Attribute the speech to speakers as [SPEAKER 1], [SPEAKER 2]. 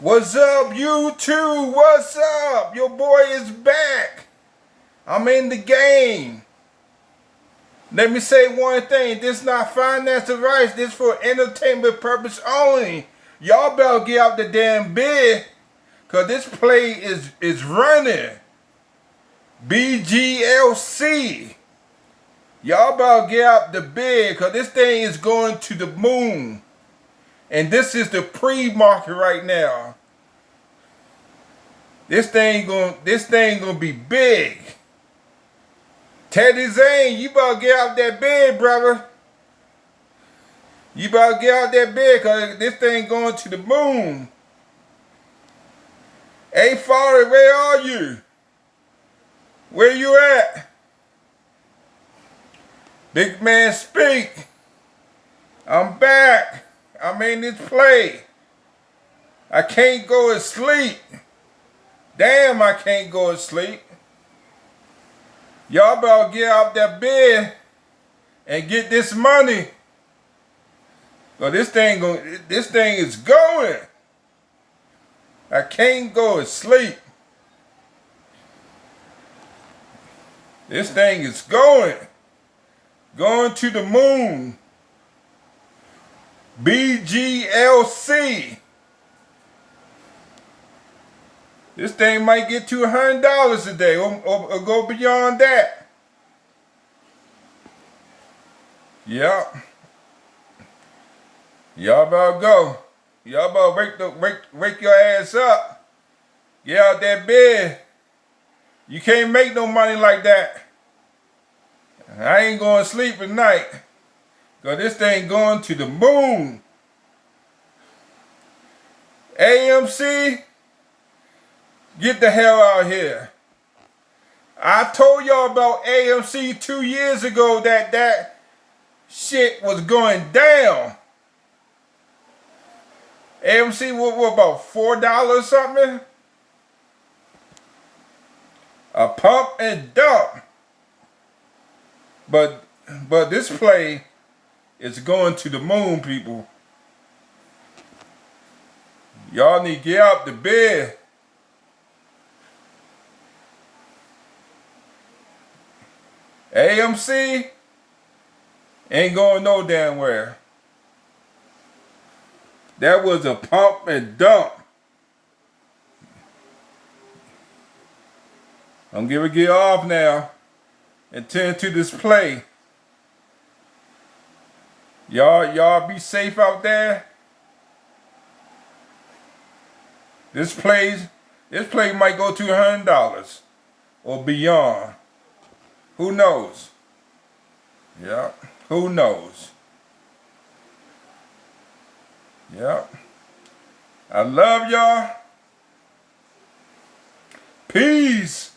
[SPEAKER 1] What's up, YouTube? What's up? Your boy is back. I'm in the game. Let me say one thing. This not finance advice. This for entertainment purpose only. Y'all better get out the damn bed, cause this play is running. bglc. Y'all better get out the bed, cause this thing is going to the moon. And this is the pre-market right now. This thing gonna be big. Teddy Zane, you better get out that bed, brother. You better get out that bed, cause this thing going to the moon. Hey, father, where are you? Where you at? Big man speak. I'm back. I'm in this play. I can't go to sleep. Damn, I can't go to sleep. Y'all better get out that bed and get this money. Cause this thing is going. I can't go to sleep. This thing is going. Going to the moon. bglc. This thing might get to $100 a day or go beyond that. Yep. Y'all better go. Y'all better wake your ass up. Get out that bed. You can't make no money like that. I ain't going to sleep at night. Cause this thing going to the moon. AMC, get the hell out here. I told y'all about AMC 2 years ago that shit was going down. AMC what about $4 something? A pump and dump. But this play is going to the moon, people. Y'all need to get out the bed. AMC ain't going no damn where. That was a pump and dump. I'm gonna get off now and tend to this play. Y'all be safe out there. This play might go to $100 or beyond. Who knows? Yeah, who knows? Yeah. I love y'all. Peace.